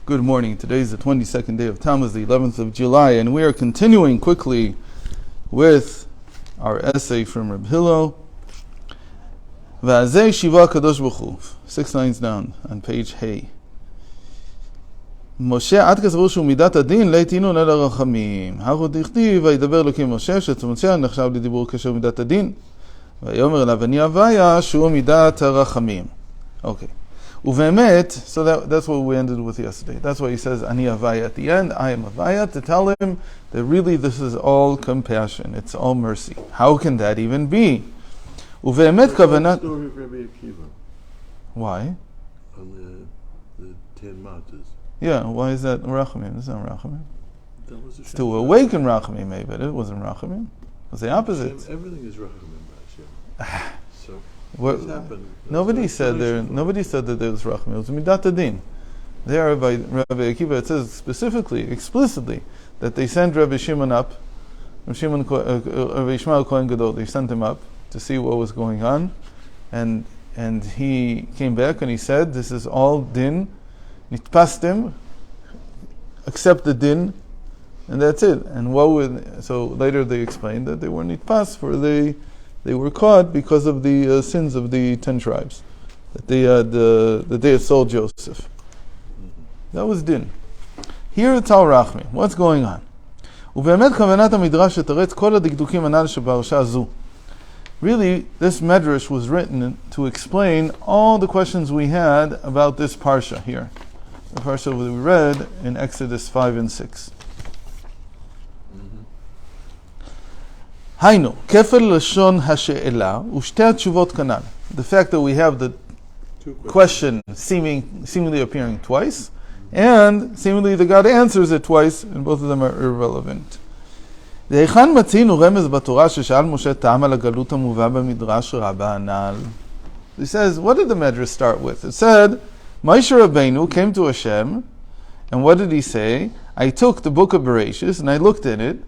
Good morning. Today is the 22nd day of Tammuz, the 11th of July, and we are continuing quickly with our essay from Reb Hillel. V'azeh shiva kadosh baruch hu. 6 lines down on page Hey. Moshe עד כסברו שהוא מידת הדין להתינון אל הרחמים. הרו דכתיב וידבר אלוקים משה שצמוציה נחשב לדיבור קשר מידת הדין. ויאמר אליו אני הוויה שהוא מידת הרחמים. Okay. Uvemet, so that's what we ended with yesterday. That's why he says, Ani Avaya at the end, I am Avaya, to tell him that really this is all compassion, it's all mercy. How can that even be? Uvemet kavanat. Story of Rabbi Akiva. Why? On the 10 martyrs. Yeah, why is that Rachamim? It's not Rachamim. That was It's to awaken Rachamim, maybe, but it wasn't Rachamim. It was the opposite. Everything is Rachamim, Hashem. So. What happened? Nobody said that there was Rachamim. It was Midat Adin. There by Rabbi Akiva it says specifically, explicitly, that they sent Rabbi Shimon up, Rabbi Ishmael Kohen Gadol. They sent him up to see what was going on, and he came back and he said, "This is all din, nitpastim, accept the din, and that's it." And so later they explained that they were nitpas for they were caught because of the sins of the 10 tribes. That they had sold Joseph. That was din. Here it's Al Rachmi. What's going on? Really, this medrash was written to explain all the questions we had about this parsha here. The parsha we read in Exodus 5 and 6. Hainu, kefel lashon hashe'ela, u'shtei tshuvot kanal. The fact that we have the question seemingly appearing twice, and seemingly the God answers it twice, and both of them are irrelevant. Ve'echan matzinu remez b'torah shesha'al Moshe ta'am al hagalut hamuvah b'midrash rabbah anal. He says, what did the medrash start with? It said, Moshe Rabbeinu came to Hashem, and what did he say? I took the book of Bereshis, and I looked at it,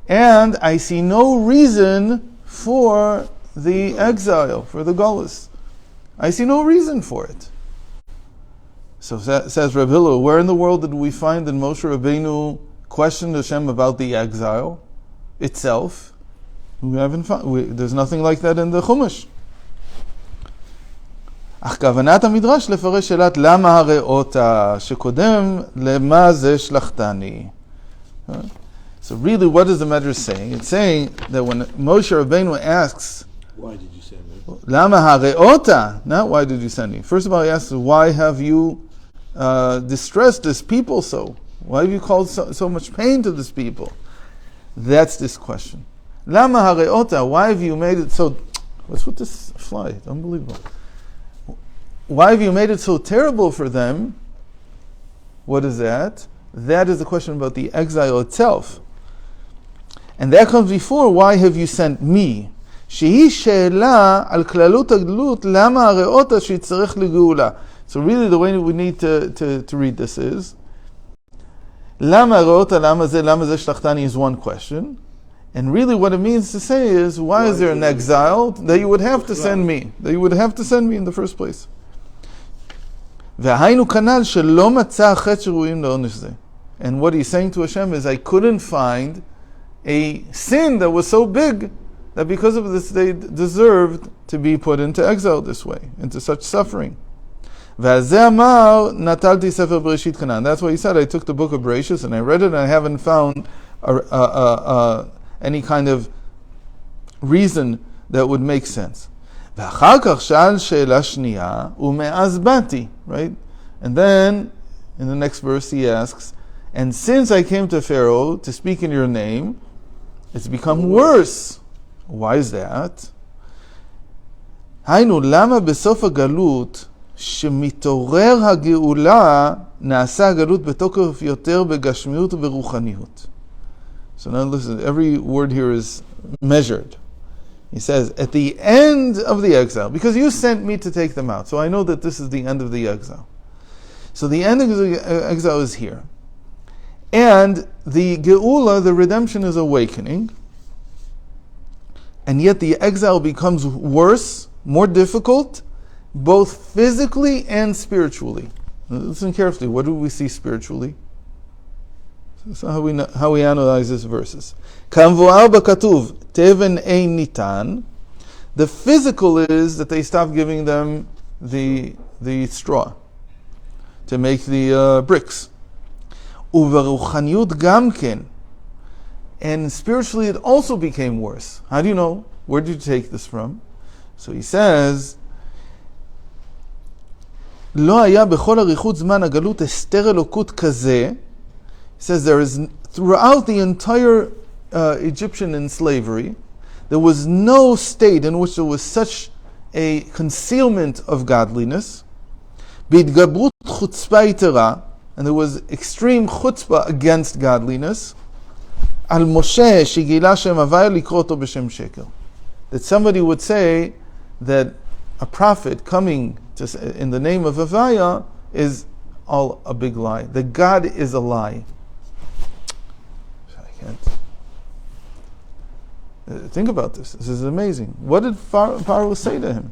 and I see no reason for the exile, for the Golus. I see no reason for it. So says Reb Hillel, where in the world did we find that Moshe Rabbeinu questioned Hashem about the exile itself? We haven't found. There's nothing like that in the Chumash. אך כוונת המדרש לפרש שאלת למה הראותה שקודם למה זה שלחתני. So really, what is the Medrash saying? It's saying that when Moshe Rabbeinu asks, why did you send me? Lama hareota, not why did you send me? First of all, he asks, why have you distressed this people so? Why have you caused so much pain to this people? That's this question. Lama hareota, why have you made it so... What's with this fly? It's unbelievable. Why have you made it so terrible for them? What is that? That is the question about the exile itself. And that comes before, why have you sent me? שהיא שאלה על כללות הגלות, למה הראותה שיצטרך לגאולה. So really the way we need to read this is, למה הראותה, למה זה שלחתני is one question. And really what it means to say is, why is there an exile that you would have to send me? That you would have to send me in the first place. והיינו כנ"ל שלא מצא חטא שראויים לעונש זה. And what he's saying to Hashem is, I couldn't find a sin that was so big that because of this they deserved to be put into exile this way, into such suffering. That's why he said, I took the book of Bereshis and I read it and I haven't found any kind of reason that would make sense. Right? And then in the next verse he asks, and since I came to Pharaoh to speak in your name, it's become worse. Why is that? היינו, למה בסוף הגלות שמתעורר הגאולה נעשה הגלות בתוקף יותר בגשמיות וברוחניות. So now listen, every word here is measured. He says, at the end of the exile, because you sent me to take them out, so I know that this is the end of the exile. So the end of the exile is here. And the Geula, the redemption, is awakening. And yet the exile becomes worse, more difficult, both physically and spiritually. Listen carefully. What do we see spiritually? So how we analyze these verses. כמבואר בכתוב, תבן אין ניתן. The physical is that they stopped giving them the straw to make the bricks. וברוחניות גם כן. And spiritually it also became worse. How do you know? Where did you take this from? So he says, לא היה בכל אריכות זמן הגלות הסתר אלוקות כזה. He says there is, throughout the entire Egyptian enslavement, there was no state in which there was such a concealment of godliness. בהתגברות חוצפה יתרה, and there was extreme chutzpah against godliness. על משה שגילה שם הוויה לקרוא אותו בשם שקר. That somebody would say that a prophet coming in the name of Havaya is all a big lie. That God is a lie. I can't. Think about this. This is amazing. What did Pharaoh say to him?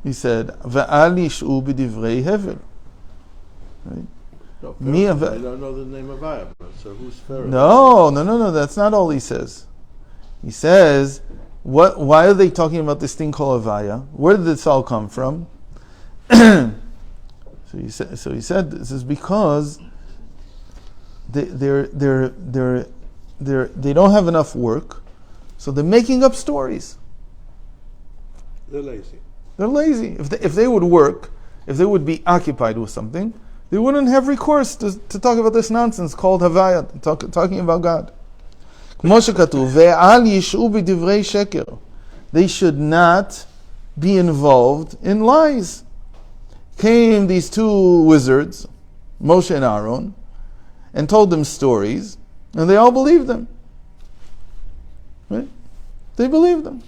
He said, "Ve'al yish'u b'divrei hevel." Right? No, I don't know the name of Ayah, so who's Pharaoh? No. That's not all he says. He says, why are they talking about this thing called Havaya? Where did this all come from? So he said this is because they don't have enough work, so they're making up stories. They're lazy. They're lazy. If they would work, if they would be occupied with something, they wouldn't have recourse to talk about this nonsense called Havaya, talking about God. כמו שכתוב, ואל ישעו בדברי שקר. They should not be involved in lies. Came these two wizards, Moshe and Aaron, and told them stories, and they all believed them. Right? They believed them.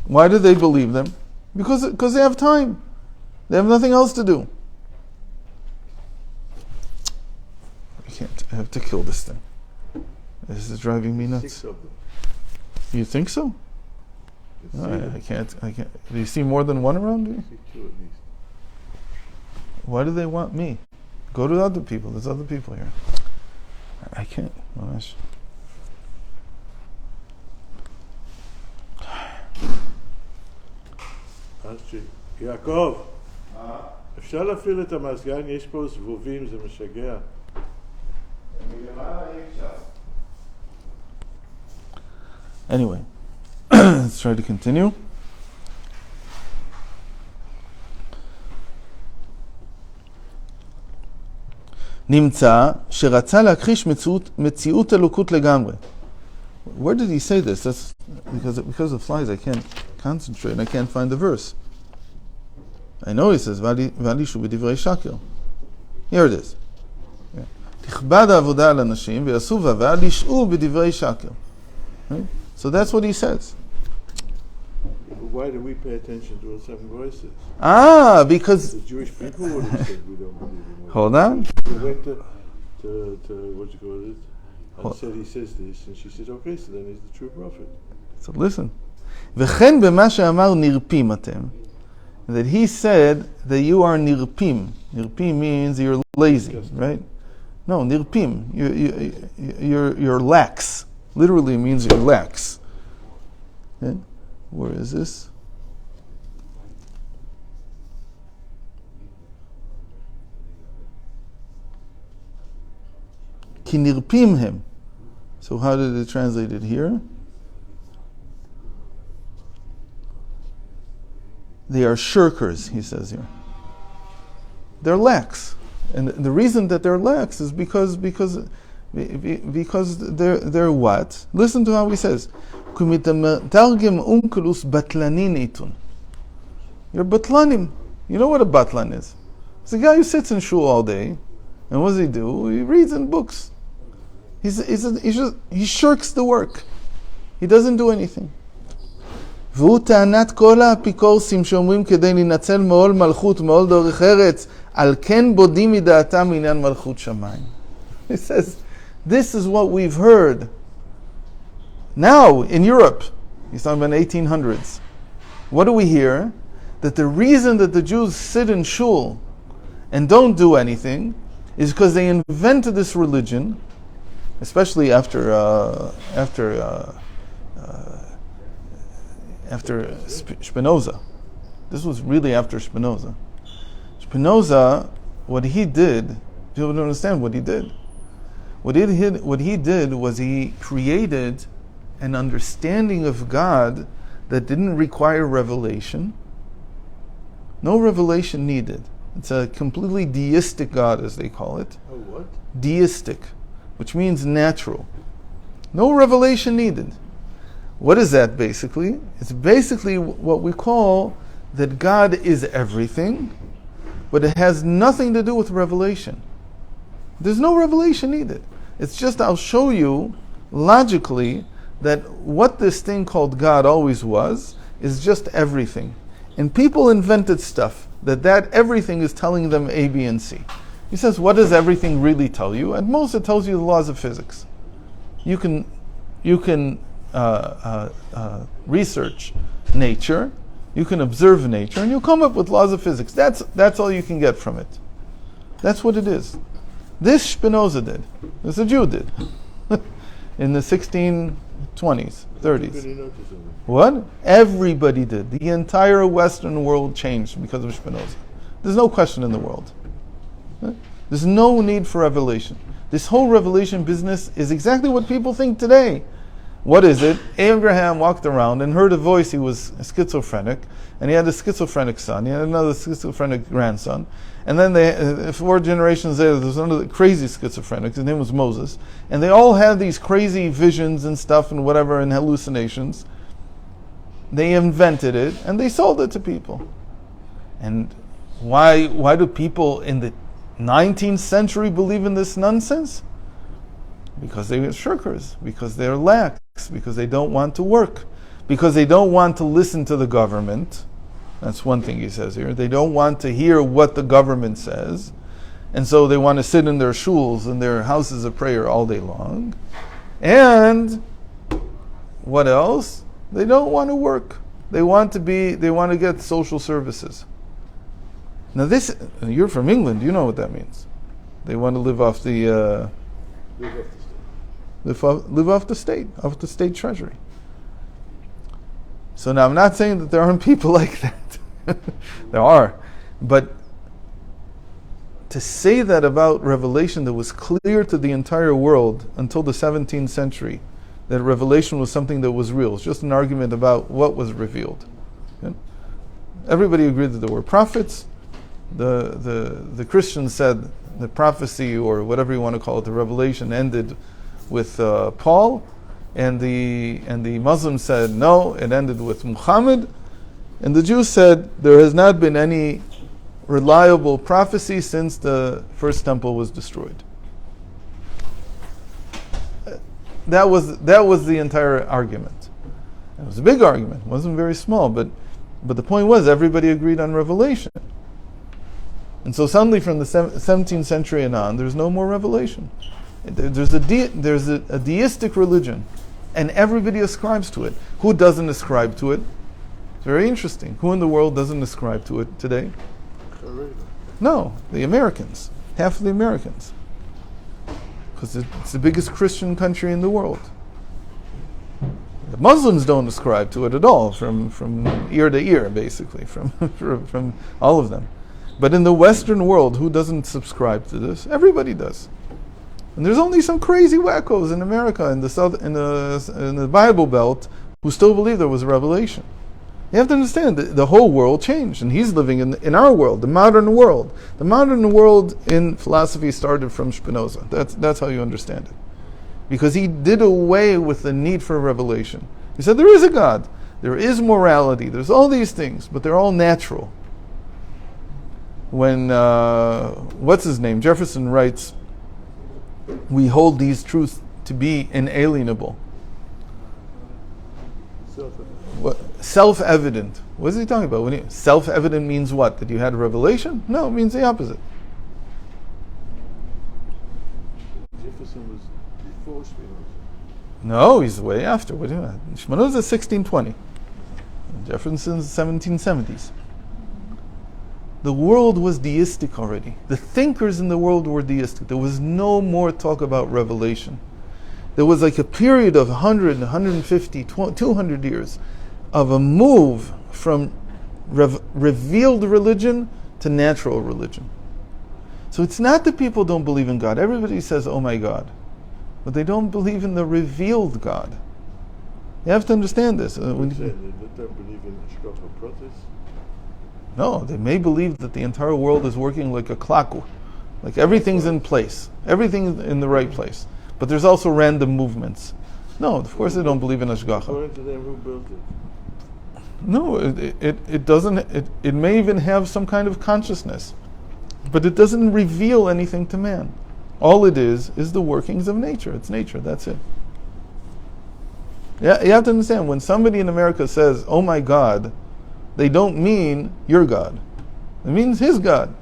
Why did they believe them? Because they have time. They have nothing else to do. I have to kill this thing. This is driving me nuts. 6 of them. You think so? I can't. Do you see more than one around you? 2 at least. Why do they want me? Go to other people. There's other people here. I can't. Mamash. יעקב, אפשר להפעיל את המזגן? יש פה זבובים, זה משגע. Anyway, let's try to continue. נמצא שרצה להכחיש מציאות אלוקות לגמרי. Where did he say this? That's because of flies I can't concentrate and I can't find the verse. I know he says ואל ישעו בדברי שקר. Here it is. תכבד העבודה על אנשים ויעשו ואל ישעו בדברי שקר. So that's what he says. Why do we pay attention to what some guy says? Because the Jewish people would have said we don't believe in. Hold on. We went to what you call it, and said he says this, and she said, okay, so then he's the true prophet. So listen. וכן במה שאמר נרפים אתם, that he said that you are nirpim. Nirpim means you're lazy, right? No, nirpim. You're lax. Literally means you're lax. Okay? Where is this? Ki nirpim him. So how did it translate it here? They are shirkers, he says here. They're lax. And the reason that they're lax is because they're what? Listen to how he says. You're batlanim. You know what a batlan is? It's a guy who sits in shul all day. And what does he do? He reads in books. He shirks the work. He doesn't do anything. והוא טענת כל האפיקורסים שאומרים כדי לנצל מעול מלכות מעול דרך ארץ, על כן בודים מדעתם עניין מלכות שמיים. He says, this is what we've heard. Now, in Europe, he's talking about the 1800s, what do we hear? That the reason that the Jews sit in shul and don't do anything is because they invented this religion, especially after Spinoza. This was really after Spinoza. Spinoza, what he did, people don't understand what he did. What he did was he created an understanding of God that didn't require revelation. No revelation needed. It's a completely deistic God, as they call it. Oh, what? Deistic, which means natural. No revelation needed. What is that basically? It's basically what we call that God is everything, but it has nothing to do with revelation. There's no revelation needed. It's just I'll show you logically that what this thing called God always was is just everything. And people invented stuff that everything is telling them A, B, and C. He says, what does everything really tell you? At most it tells you the laws of physics. You can research nature, you can observe nature, and you'll come up with laws of physics. That's all you can get from it. That's what it is. This Spinoza did. This a Jew did. In the 1620s, 30s. What? Everybody did. The entire Western world changed because of Spinoza. There's no question in the world. There's no need for revelation. This whole revelation business is exactly what people think today. What is it? Abraham walked around and heard a voice. He was schizophrenic, and he had a schizophrenic son. He had another schizophrenic grandson. And then 4 generations later, there was another crazy schizophrenic. His name was Moses. And they all had these crazy visions and stuff and whatever and hallucinations. They invented it, and they sold it to people. And why do people in the 19th century believe in this nonsense? Because they are shirkers, because they're lax, because they don't want to work, because they don't want to listen to the government. That's one thing he says here. They don't want to hear what the government says, and so they want to sit in their shuls and their houses of prayer all day long. And what else? They don't want to work. They want to get social services. Now you're from England, you know what that means. They want to live off the live off the state treasury. So now I'm not saying that there aren't people like that. There are. But to say that about revelation that was clear to the entire world until the 17th century, that revelation was something that was real. It's just an argument about what was revealed. Okay? Everybody agreed that there were prophets. The Christians said the prophecy, or whatever you want to call it, the revelation ended with Paul, and the Muslims said no, it ended with Muhammad, and the Jews said there has not been any reliable prophecy since the first temple was destroyed. That was the entire argument. It was a big argument. It wasn't very small, but the point was everybody agreed on revelation. And so suddenly from the 17th century and on, there's no more revelation. There's a deistic religion, and everybody ascribes to it. Who doesn't ascribe to it? It's very interesting. Who in the world doesn't ascribe to it today? No, the Americans. Half of the Americans. Because it's the biggest Christian country in the world. The Muslims don't ascribe to it at all, from ear to ear, basically, from all of them. But in the Western world, who doesn't subscribe to this? Everybody does. And there's only some crazy wackos in America, in the Bible Belt, who still believe there was a revelation. You have to understand that the whole world changed, and he's living in our world, the modern world. The modern world in philosophy started from Spinoza. That's how you understand it. Because he did away with the need for revelation. He said there is a God, there is morality, there's all these things, but they're all natural. When, what's his name? Jefferson writes, we hold these truths to be inalienable. Self-evident. What is he talking about? Self-evident means what? That you had a revelation? No, it means the opposite. Jefferson was before Spinoza. No, he's way after. What do you know? Spinoza's 1620. Jefferson's 1770s. the world was deistic already. The thinkers in the world were deistic. There was no more talk about revelation. There was like a period of 100, 150, 200 years of a move from revealed religion to natural religion. So it's not that people don't believe in God. Everybody says, oh my God. But they don't believe in the revealed God. You have to understand this. They don't believe in Hashgacha Pratis? No, they may believe that the entire world is working like a clock, like everything's in place, everything's in the right place. But there's also random movements. No, of course they don't believe in Hashgacha. According to them, who built it? No, it doesn't. It may even have some kind of consciousness, but it doesn't reveal anything to man. All it is the workings of nature. It's nature. That's it. Yeah, you have to understand, when somebody in America says, "Oh my God," they don't mean your God. It means his God,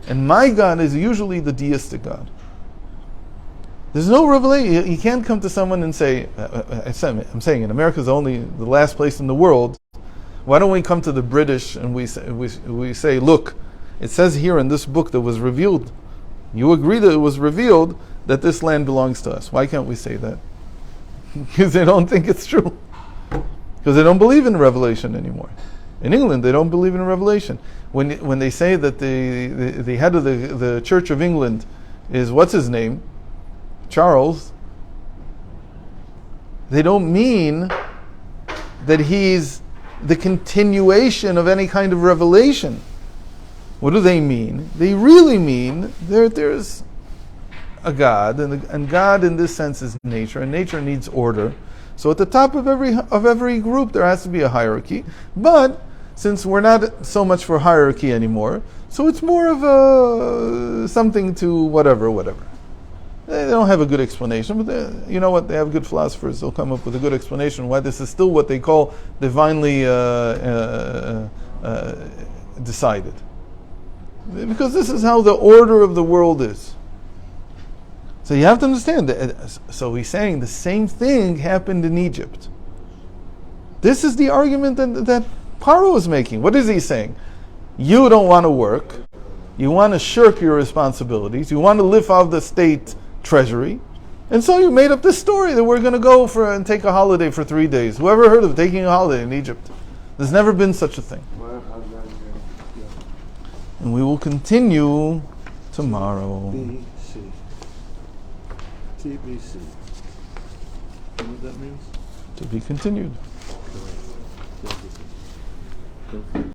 and my God is usually the deistic God. There's no revelation. You can't come to someone and say, I'm saying, in America is only the last place in the world. Why don't we come to the British and we say, look, it says here in this book that was revealed, you agree that it was revealed that this land belongs to us. Why can't we say that? Because they don't think it's true. Because they don't believe in revelation anymore. In England, they don't believe in revelation. When they say that the head of the Church of England is, what's his name? Charles, they don't mean that he's the continuation of any kind of revelation. What do they mean? They really mean there's a God, and God in this sense is nature, and nature needs order. So at the top of every group there has to be a hierarchy. But since we're not so much for hierarchy anymore, so it's more of a something to whatever. They don't have a good explanation, but you know what? They have good philosophers. They'll come up with a good explanation why this is still what they call divinely decided. Because this is how the order of the world is. So you have to understand that. So he's saying the same thing happened in Egypt. This is the argument that Paro is making. What is he saying? You don't want to work. You want to shirk your responsibilities. You want to live off the state treasury, and so you made up this story that we're going to go and take a holiday for 3 days. Whoever heard of taking a holiday in Egypt? There's never been such a thing. And we will continue tomorrow. TBC. TBC. You know what that means? To be continued. Thank you.